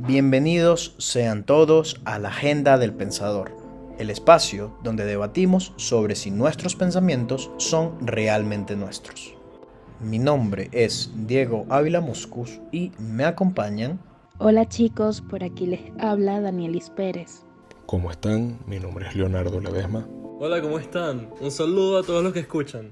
Bienvenidos sean todos a la Agenda del Pensador, el espacio donde debatimos sobre si nuestros pensamientos son realmente nuestros. Mi nombre es Diego Ávila Muscus y me acompañan. Hola chicos, por aquí les habla Danielis Pérez. ¿Cómo están? Mi nombre es Leonardo Ledesma. Hola, ¿cómo están? Un saludo a todos los que escuchan.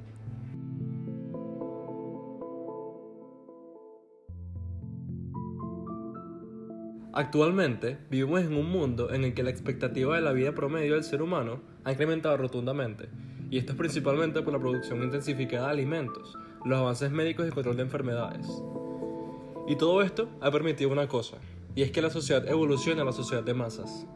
Actualmente vivimos en un mundo en el que la expectativa de la vida promedio del ser humano ha incrementado rotundamente, y esto es principalmente por la producción intensificada de alimentos, los avances médicos y el control de enfermedades. Y todo esto ha permitido una cosa, y es que la sociedad evolucione a la sociedad de masas.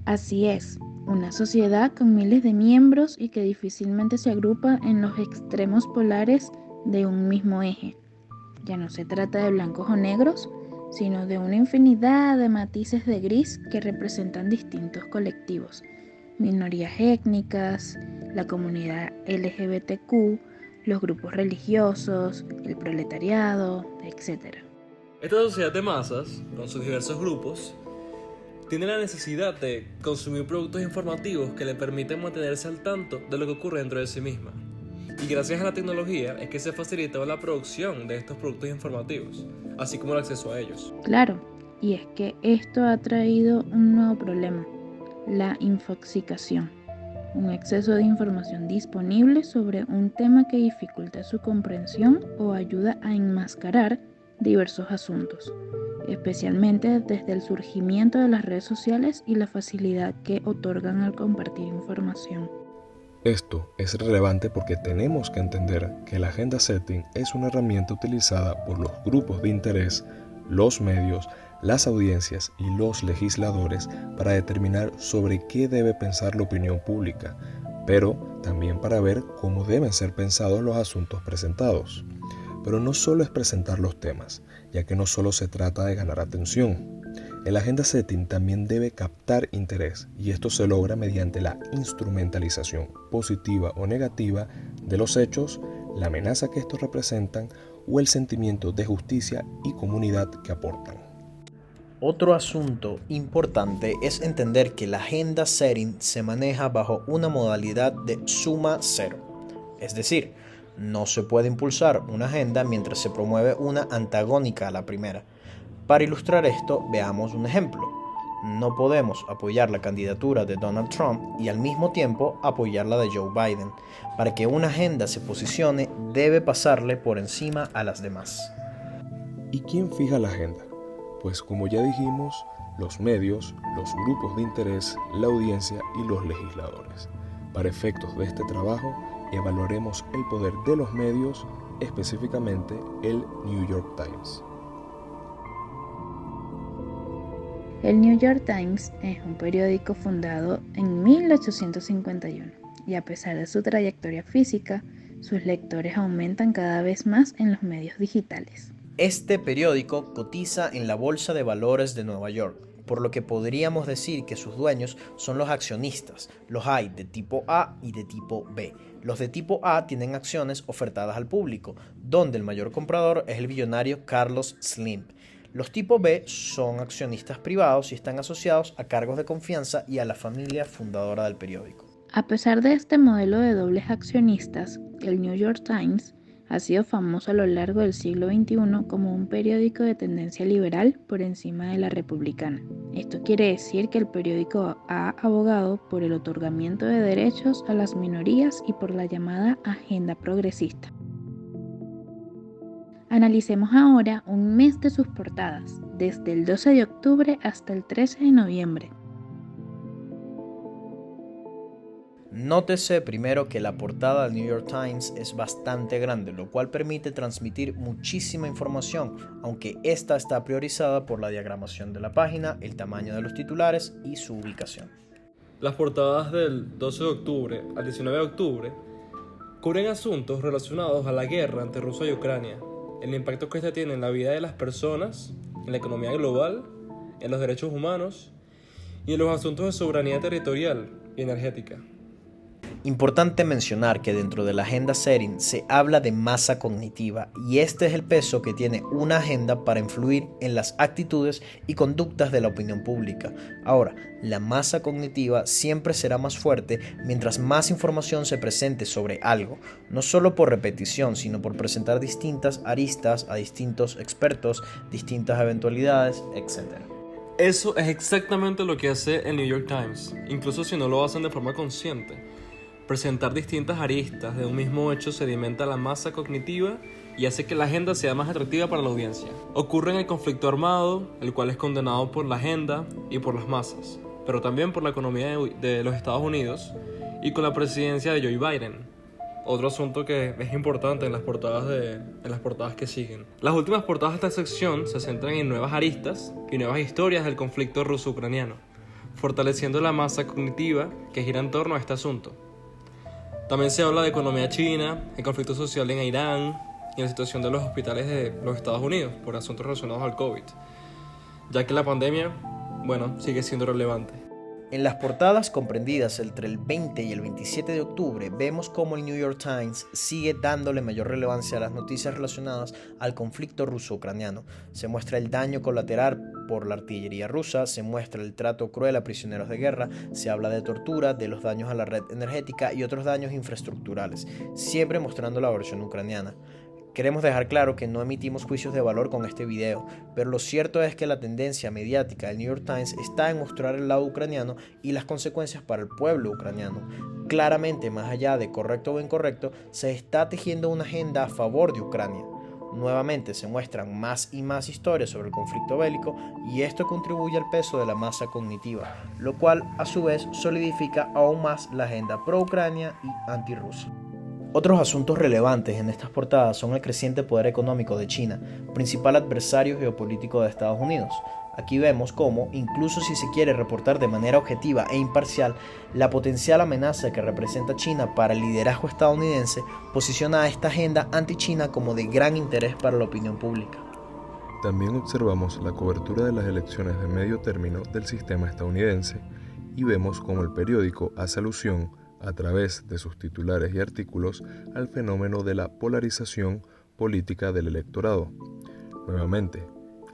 Así es, una sociedad con miles de miembros y que difícilmente se agrupa en los extremos polares de un mismo eje. Ya no se trata de blancos o negros, sino de una infinidad de matices de gris que representan distintos colectivos, minorías étnicas, la comunidad LGBTQ, los grupos religiosos, el proletariado, etc. Esta sociedad de masas, con sus diversos grupos, tiene la necesidad de consumir productos informativos que le permiten mantenerse al tanto de lo que ocurre dentro de sí misma. Y gracias a la tecnología es que se ha facilitado la producción de estos productos informativos, así como el acceso a ellos. Claro, y es que esto ha traído un nuevo problema, la infoxicación, un exceso de información disponible sobre un tema que dificulta su comprensión o ayuda a enmascarar diversos asuntos, especialmente desde el surgimiento de las redes sociales y la facilidad que otorgan al compartir información. Esto es relevante porque tenemos que entender que el agenda setting es una herramienta utilizada por los grupos de interés, los medios, las audiencias y los legisladores para determinar sobre qué debe pensar la opinión pública, pero también para ver cómo deben ser pensados los asuntos presentados. Pero no solo es presentar los temas, ya que no solo se trata de ganar atención. El agenda setting también debe captar interés, y esto se logra mediante la instrumentalización positiva o negativa de los hechos, la amenaza que estos representan o el sentimiento de justicia y comunidad que aportan. Otro asunto importante es entender que la agenda setting se maneja bajo una modalidad de suma cero, es decir, no se puede impulsar una agenda mientras se promueve una antagónica a la primera. Para ilustrar esto, veamos un ejemplo. No podemos apoyar la candidatura de Donald Trump y al mismo tiempo apoyar la de Joe Biden. Para que una agenda se posicione, debe pasarle por encima a las demás. ¿Y quién fija la agenda? Pues como ya dijimos, los medios, los grupos de interés, la audiencia y los legisladores. Para efectos de este trabajo, evaluaremos el poder de los medios, específicamente el New York Times. El New York Times es un periódico fundado en 1851 y a pesar de su trayectoria física, sus lectores aumentan cada vez más en los medios digitales. Este periódico cotiza en la Bolsa de Valores de Nueva York, por lo que podríamos decir que sus dueños son los accionistas. Los hay de tipo A y de tipo B. Los de tipo A tienen acciones ofertadas al público, donde el mayor comprador es el billonario Carlos Slim. Los tipo B son accionistas privados y están asociados a cargos de confianza y a la familia fundadora del periódico. A pesar de este modelo de dobles accionistas, el New York Times ha sido famoso a lo largo del siglo XXI como un periódico de tendencia liberal por encima de la republicana. Esto quiere decir que el periódico ha abogado por el otorgamiento de derechos a las minorías y por la llamada agenda progresista. Analicemos ahora un mes de sus portadas, desde el 12 de octubre hasta el 13 de noviembre. Nótese primero que la portada del New York Times es bastante grande, lo cual permite transmitir muchísima información, aunque esta está priorizada por la diagramación de la página, el tamaño de los titulares y su ubicación. Las portadas del 12 de octubre al 19 de octubre cubren asuntos relacionados a la guerra entre Rusia y Ucrania, el impacto que esta tiene en la vida de las personas, en la economía global, en los derechos humanos y en los asuntos de soberanía territorial y energética. Importante mencionar que dentro de la agenda SETIN se habla de masa cognitiva y este es el peso que tiene una agenda para influir en las actitudes y conductas de la opinión pública. Ahora, la masa cognitiva siempre será más fuerte mientras más información se presente sobre algo, no solo por repetición, sino por presentar distintas aristas a distintos expertos, distintas eventualidades, etc. Eso es exactamente lo que hace el New York Times, incluso si no lo hacen de forma consciente. Presentar distintas aristas de un mismo hecho sedimenta la masa cognitiva y hace que la agenda sea más atractiva para la audiencia. Ocurre en el conflicto armado, el cual es condenado por la agenda y por las masas, pero también por la economía de los Estados Unidos y con la presidencia de Joe Biden. Otro asunto que es importante en las portadas que siguen. Las últimas portadas de esta sección se centran en nuevas aristas y nuevas historias del conflicto ruso-ucraniano, fortaleciendo la masa cognitiva que gira en torno a este asunto. También se habla de economía china, el conflicto social en Irán y la situación de los hospitales de los Estados Unidos por asuntos relacionados al COVID, ya que la pandemia, sigue siendo relevante. En las portadas comprendidas entre el 20 y el 27 de octubre vemos cómo el New York Times sigue dándole mayor relevancia a las noticias relacionadas al conflicto ruso-ucraniano. Se muestra el daño colateral por la artillería rusa, se muestra el trato cruel a prisioneros de guerra, se habla de tortura, de los daños a la red energética y otros daños infraestructurales, siempre mostrando la versión ucraniana. Queremos dejar claro que no emitimos juicios de valor con este video, pero lo cierto es que la tendencia mediática del New York Times está en mostrar el lado ucraniano y las consecuencias para el pueblo ucraniano. Claramente, más allá de correcto o incorrecto, se está tejiendo una agenda a favor de Ucrania. Nuevamente se muestran más y más historias sobre el conflicto bélico y esto contribuye al peso de la masa cognitiva, lo cual a su vez solidifica aún más la agenda pro-Ucrania y anti-rusa. Otros asuntos relevantes en estas portadas son el creciente poder económico de China, principal adversario geopolítico de Estados Unidos. Aquí vemos cómo, incluso si se quiere reportar de manera objetiva e imparcial, la potencial amenaza que representa China para el liderazgo estadounidense posiciona a esta agenda anti-China como de gran interés para la opinión pública. También observamos la cobertura de las elecciones de medio término del sistema estadounidense y vemos cómo el periódico hace alusión a través de sus titulares y artículos al fenómeno de la polarización política del electorado. Nuevamente,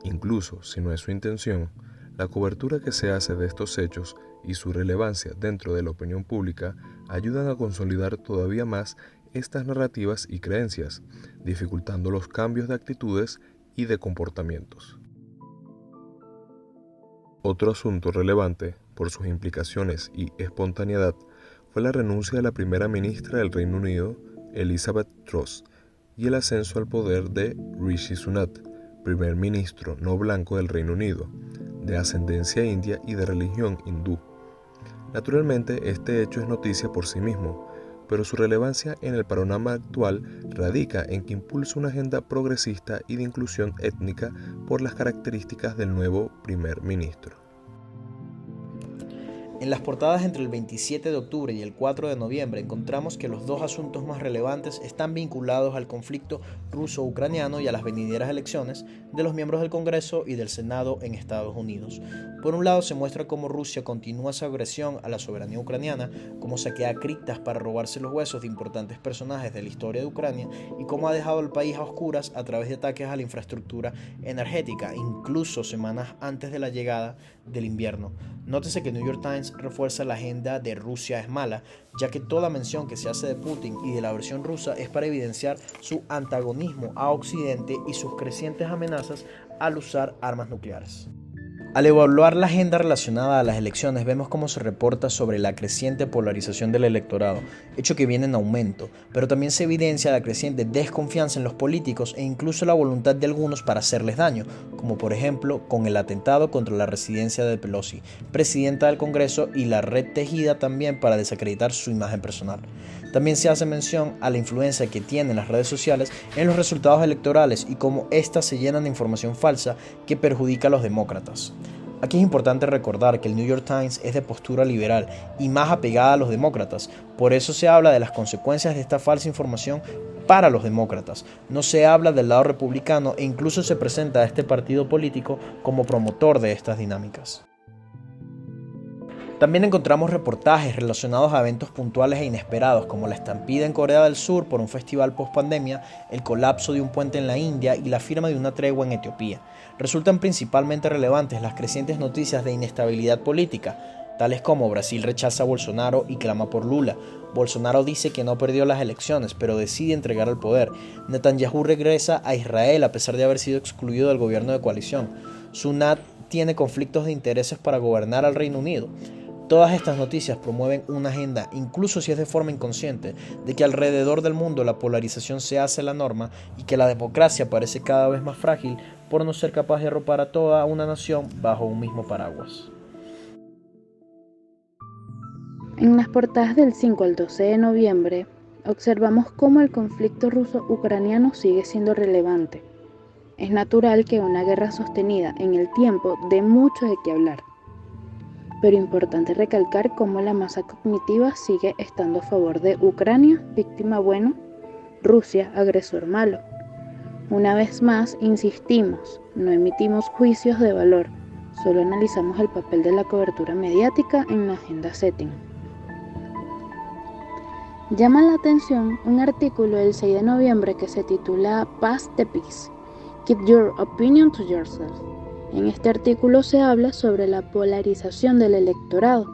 incluso si no es su intención, la cobertura que se hace de estos hechos y su relevancia dentro de la opinión pública ayudan a consolidar todavía más estas narrativas y creencias, dificultando los cambios de actitudes y de comportamientos. Otro asunto relevante, por sus implicaciones y espontaneidad, fue la renuncia de la primera ministra del Reino Unido, Elizabeth Truss, y el ascenso al poder de Rishi Sunak, primer ministro no blanco del Reino Unido, de ascendencia india y de religión hindú. Naturalmente, este hecho es noticia por sí mismo, pero su relevancia en el panorama actual radica en que impulsa una agenda progresista y de inclusión étnica por las características del nuevo primer ministro. En las portadas entre el 27 de octubre y el 4 de noviembre encontramos que los dos asuntos más relevantes están vinculados al conflicto ruso-ucraniano y a las venideras elecciones de los miembros del Congreso y del Senado en Estados Unidos. Por un lado se muestra cómo Rusia continúa su agresión a la soberanía ucraniana, cómo saquea criptas para robarse los huesos de importantes personajes de la historia de Ucrania y cómo ha dejado al país a oscuras a través de ataques a la infraestructura energética, incluso semanas antes de la llegada del invierno. Nótese que el New York Times refuerza la agenda de Rusia es mala, ya que toda mención que se hace de Putin y de la versión rusa es para evidenciar su antagonismo a Occidente y sus crecientes amenazas al usar armas nucleares. Al evaluar la agenda relacionada a las elecciones, vemos cómo se reporta sobre la creciente polarización del electorado, hecho que viene en aumento, pero también se evidencia la creciente desconfianza en los políticos e incluso la voluntad de algunos para hacerles daño, como por ejemplo con el atentado contra la residencia de Pelosi, presidenta del Congreso, y la red tejida también para desacreditar su imagen personal. También se hace mención a la influencia que tienen las redes sociales en los resultados electorales y cómo éstas se llenan de información falsa que perjudica a los demócratas. Aquí es importante recordar que el New York Times es de postura liberal y más apegada a los demócratas, por eso se habla de las consecuencias de esta falsa información para los demócratas. No se habla del lado republicano e incluso se presenta a este partido político como promotor de estas dinámicas. También encontramos reportajes relacionados a eventos puntuales e inesperados, como la estampida en Corea del Sur por un festival post-pandemia, el colapso de un puente en la India y la firma de una tregua en Etiopía. Resultan principalmente relevantes las crecientes noticias de inestabilidad política, tales como Brasil rechaza a Bolsonaro y clama por Lula. Bolsonaro dice que no perdió las elecciones, pero decide entregar el poder. Netanyahu regresa a Israel a pesar de haber sido excluido del gobierno de coalición. Sunak tiene conflictos de intereses para gobernar al Reino Unido. Todas estas noticias promueven una agenda, incluso si es de forma inconsciente, de que alrededor del mundo la polarización se hace la norma y que la democracia parece cada vez más frágil por no ser capaz de arropar a toda una nación bajo un mismo paraguas. En las portadas del 5 al 12 de noviembre, observamos cómo el conflicto ruso-ucraniano sigue siendo relevante. Es natural que una guerra sostenida en el tiempo dé mucho de qué hablar, pero importante recalcar cómo la masa cognitiva sigue estando a favor de Ucrania, víctima bueno, Rusia, agresor malo. Una vez más, insistimos, no emitimos juicios de valor, solo analizamos el papel de la cobertura mediática en la agenda setting. Llama la atención un artículo del 6 de noviembre que se titula Pass the Peace. Keep your opinion to yourself. En este artículo se habla sobre la polarización del electorado,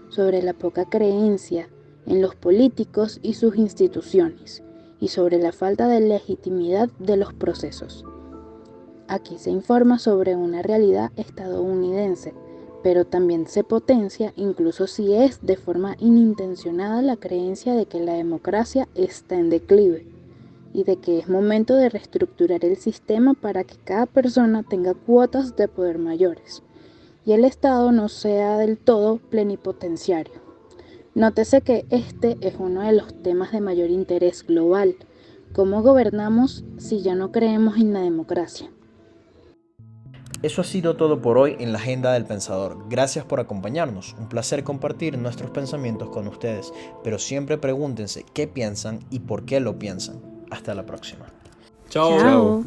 sobre la poca creencia en los políticos y sus instituciones, y sobre la falta de legitimidad de los procesos. Aquí se informa sobre una realidad estadounidense, pero también se potencia, incluso si es de forma inintencionada, la creencia de que la democracia está en declive y de que es momento de reestructurar el sistema para que cada persona tenga cuotas de poder mayores y el Estado no sea del todo plenipotenciario. Nótese que este es uno de los temas de mayor interés global. ¿Cómo gobernamos si ya no creemos en la democracia? Eso ha sido todo por hoy en la Agenda del Pensador. Gracias por acompañarnos. Un placer compartir nuestros pensamientos con ustedes, pero siempre pregúntense qué piensan y por qué lo piensan. Hasta la próxima. Chao. Chao.